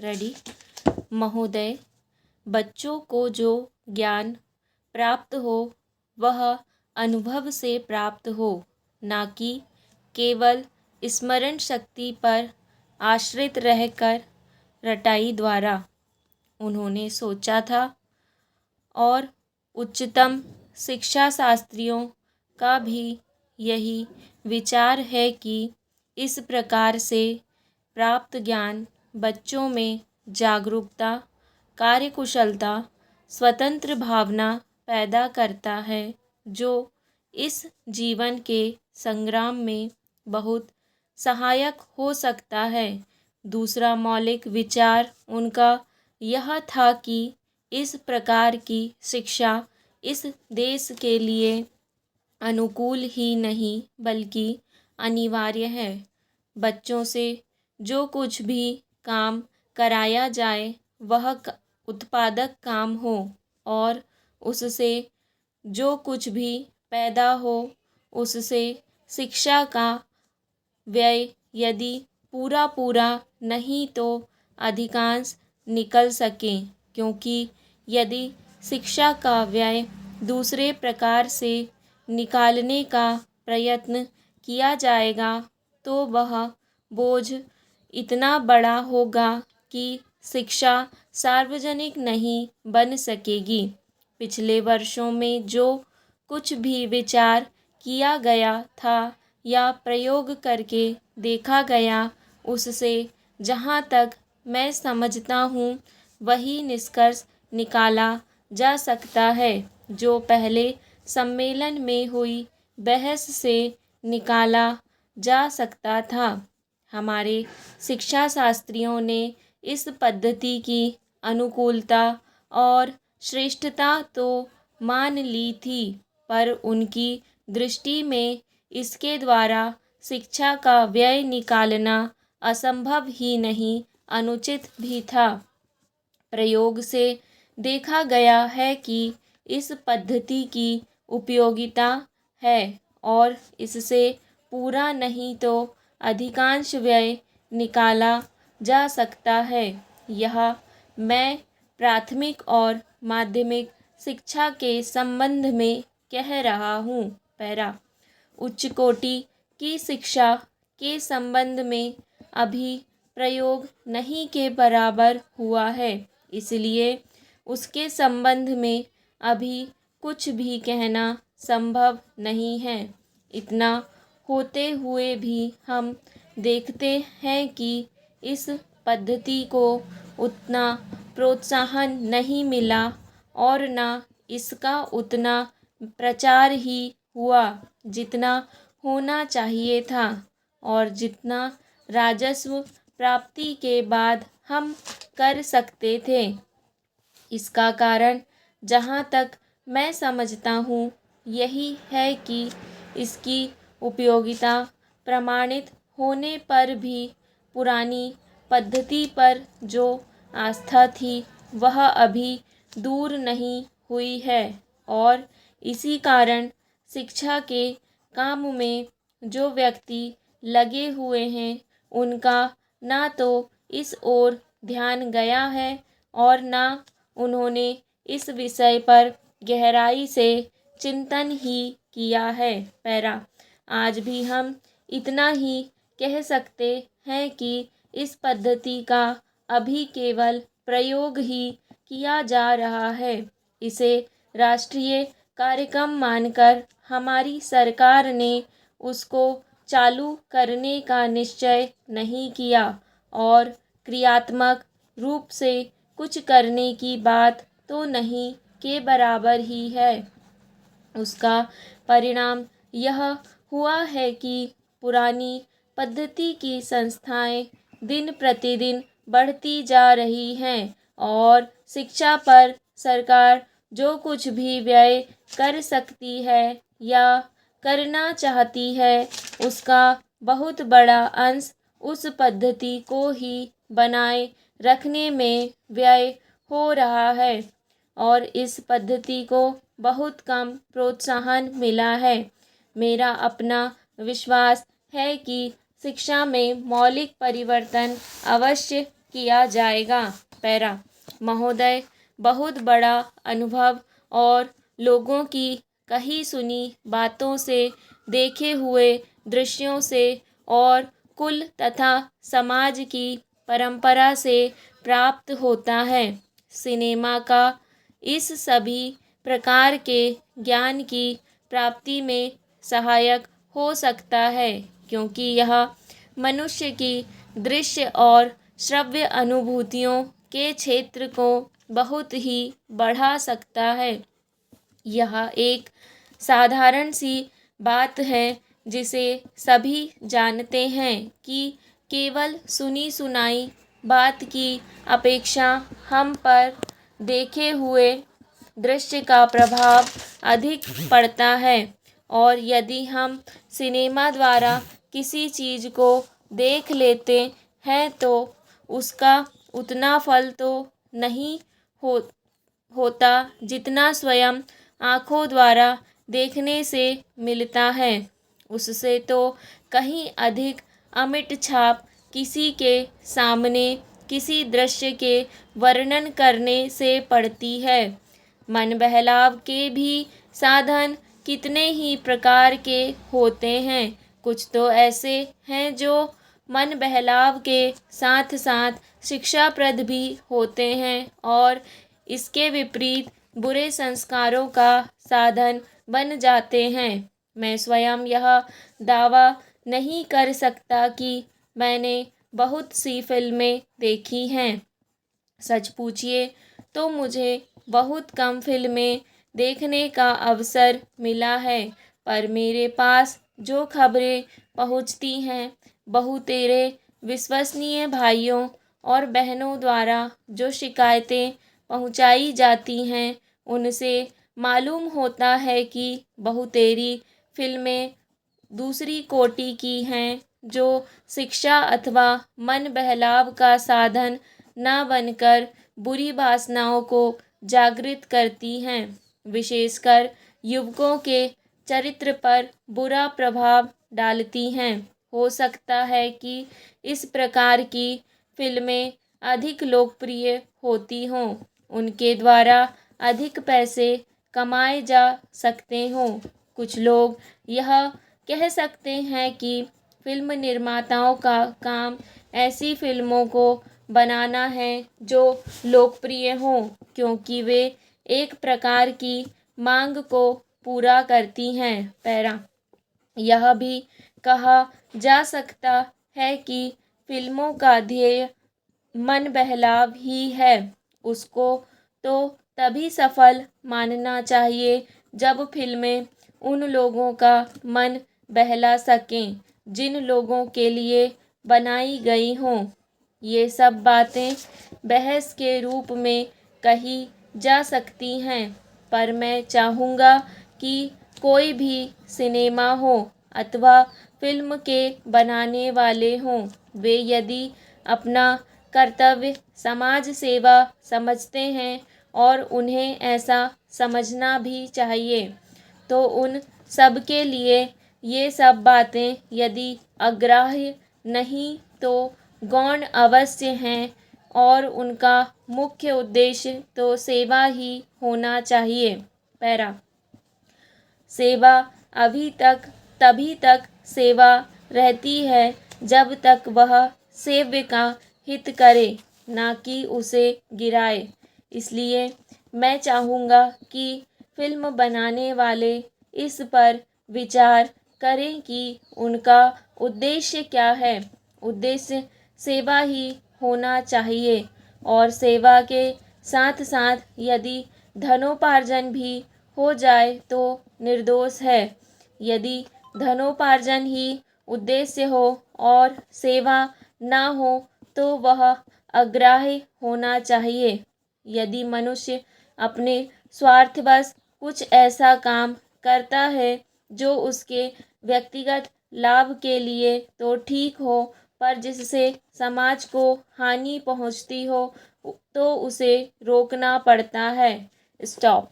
Ready. महोदय, बच्चों को जो ज्ञान प्राप्त हो वह अनुभव से प्राप्त हो, ना कि केवल स्मरण शक्ति पर आश्रित रहकर रटाई द्वारा। उन्होंने सोचा था और उच्चतम शिक्षा शास्त्रियों का भी यही विचार है कि इस प्रकार से प्राप्त ज्ञान बच्चों में जागरूकता, कार्यकुशलता, स्वतंत्र भावना पैदा करता है, जो इस जीवन के संग्राम में बहुत सहायक हो सकता है। दूसरा मौलिक विचार उनका यह था कि इस प्रकार की शिक्षा इस देश के लिए अनुकूल ही नहीं बल्कि अनिवार्य है। बच्चों से जो कुछ भी काम कराया जाए वह उत्पादक काम हो और उससे जो कुछ भी पैदा हो उससे शिक्षा का व्यय यदि पूरा नहीं तो अधिकांश निकल सके, क्योंकि यदि शिक्षा का व्यय दूसरे प्रकार से निकालने का प्रयत्न किया जाएगा तो वह बोझ इतना बड़ा होगा कि शिक्षा सार्वजनिक नहीं बन सकेगी। पिछले वर्षों में जो कुछ भी विचार किया गया था या प्रयोग करके देखा गया, उससे जहाँ तक मैं समझता हूँ वही निष्कर्ष निकाला जा सकता है जो पहले सम्मेलन में हुई बहस से निकाला जा सकता था। हमारे शिक्षा शास्त्रियों ने इस पद्धति की अनुकूलता और श्रेष्ठता तो मान ली थी, पर उनकी दृष्टि में इसके द्वारा शिक्षा का व्यय निकालना असंभव ही नहीं, अनुचित भी था। प्रयोग से देखा गया है कि इस पद्धति की उपयोगिता है और इससे पूरा नहीं तो अधिकांश व्यय निकाला जा सकता है। यह मैं प्राथमिक और माध्यमिक शिक्षा के संबंध में कह रहा हूँ। पैरा। उच्च कोटि की शिक्षा के संबंध में अभी प्रयोग नहीं के बराबर हुआ है, इसलिए उसके संबंध में अभी कुछ भी कहना संभव नहीं है। इतना होते हुए भी हम देखते हैं कि इस पद्धति को उतना प्रोत्साहन नहीं मिला और न इसका उतना प्रचार ही हुआ जितना होना चाहिए था और जितना राजस्व प्राप्ति के बाद हम कर सकते थे। इसका कारण जहाँ तक मैं समझता हूँ यही है कि इसकी उपयोगिता प्रमाणित होने पर भी पुरानी पद्धति पर जो आस्था थी वह अभी दूर नहीं हुई है और इसी कारण शिक्षा के काम में जो व्यक्ति लगे हुए हैं उनका ना तो इस ओर ध्यान गया है और ना उन्होंने इस विषय पर गहराई से चिंतन ही किया है। पैरा। आज भी हम इतना ही कह सकते हैं कि इस पद्धति का अभी केवल प्रयोग ही किया जा रहा है। इसे राष्ट्रीय कार्यक्रम मानकर हमारी सरकार ने उसको चालू करने का निश्चय नहीं किया और क्रियात्मक रूप से कुछ करने की बात तो नहीं के बराबर ही है। उसका परिणाम यह हुआ है कि पुरानी पद्धति की संस्थाएं दिन प्रतिदिन बढ़ती जा रही हैं और शिक्षा पर सरकार जो कुछ भी व्यय कर सकती है या करना चाहती है उसका बहुत बड़ा अंश उस पद्धति को ही बनाए रखने में व्यय हो रहा है और इस पद्धति को बहुत कम प्रोत्साहन मिला है। मेरा अपना विश्वास है कि शिक्षा में मौलिक परिवर्तन अवश्य किया जाएगा। पैरा। महोदय, बहुत बड़ा अनुभव और लोगों की कही सुनी बातों से, देखे हुए दृश्यों से और कुल तथा समाज की परंपरा से प्राप्त होता है। सिनेमा का इस सभी प्रकार के ज्ञान की प्राप्ति में सहायक हो सकता है, क्योंकि यह मनुष्य की दृश्य और श्रव्य अनुभूतियों के क्षेत्र को बहुत ही बढ़ा सकता है। यह एक साधारण सी बात है जिसे सभी जानते हैं कि केवल सुनी सुनाई बात की अपेक्षा हम पर देखे हुए दृश्य का प्रभाव अधिक पड़ता है, और यदि हम सिनेमा द्वारा किसी चीज़ को देख लेते हैं तो उसका उतना फल तो नहीं हो होता जितना स्वयं आँखों द्वारा देखने से मिलता है। उससे तो कहीं अधिक अमिट छाप किसी के सामने किसी दृश्य के वर्णन करने से पड़ती है। मन बहलाव के भी साधन कितने ही प्रकार के होते हैं। कुछ तो ऐसे हैं जो मन बहलाव के साथ साथ शिक्षाप्रद भी होते हैं, और इसके विपरीत बुरे संस्कारों का साधन बन जाते हैं। मैं स्वयं यह दावा नहीं कर सकता कि मैंने बहुत सी फिल्में देखी हैं। सच पूछिए तो मुझे बहुत कम फिल्में देखने का अवसर मिला है, पर मेरे पास जो खबरें पहुंचती हैं, बहुतेरे विश्वसनीय भाइयों और बहनों द्वारा जो शिकायतें पहुंचाई जाती हैं, उनसे मालूम होता है कि बहुतेरी फिल्में दूसरी कोटि की हैं, जो शिक्षा अथवा मन बहलाव का साधन न बनकर बुरी वासनाओं को जागृत करती हैं। विशेषकर युवकों के चरित्र पर बुरा प्रभाव डालती हैं। हो सकता है कि इस प्रकार की फिल्में अधिक लोकप्रिय होती हों, उनके द्वारा अधिक पैसे कमाए जा सकते हों। कुछ लोग यह कह सकते हैं कि फिल्म निर्माताओं का काम ऐसी फिल्मों को बनाना है जो लोकप्रिय हों, क्योंकि वे एक प्रकार की मांग को पूरा करती हैं। पैरा। यह भी कहा जा सकता है कि फिल्मों का ध्येय मन बहलाव ही है। उसको तो तभी सफल मानना चाहिए जब फिल्में उन लोगों का मन बहला सकें जिन लोगों के लिए बनाई गई हों। ये सब बातें बहस के रूप में कही जा सकती हैं, पर मैं चाहूँगा कि कोई भी सिनेमा हो अथवा फिल्म के बनाने वाले हों, वे यदि अपना कर्तव्य समाज सेवा समझते हैं, और उन्हें ऐसा समझना भी चाहिए, तो उन सब के लिए ये सब बातें यदि अग्राह्य नहीं तो गौण अवश्य हैं, और उनका मुख्य उद्देश्य तो सेवा ही होना चाहिए। पैरा। सेवा तभी तक सेवा रहती है जब तक वह सेव्य का हित करे, ना कि उसे गिराए। इसलिए मैं चाहूँगा कि फिल्म बनाने वाले इस पर विचार करें कि उनका उद्देश्य क्या है। उद्देश्य सेवा ही होना चाहिए, और सेवा के साथ साथ यदि धनोपार्जन भी हो जाए तो निर्दोष है। यदि धनोपार्जन ही उद्देश्य हो और सेवा ना हो तो वह अग्राह्य होना चाहिए। यदि मनुष्य अपने स्वार्थवश कुछ ऐसा काम करता है जो उसके व्यक्तिगत लाभ के लिए तो ठीक हो, पर जिससे समाज को हानि पहुंचती हो, तो उसे रोकना पड़ता है। स्टॉप।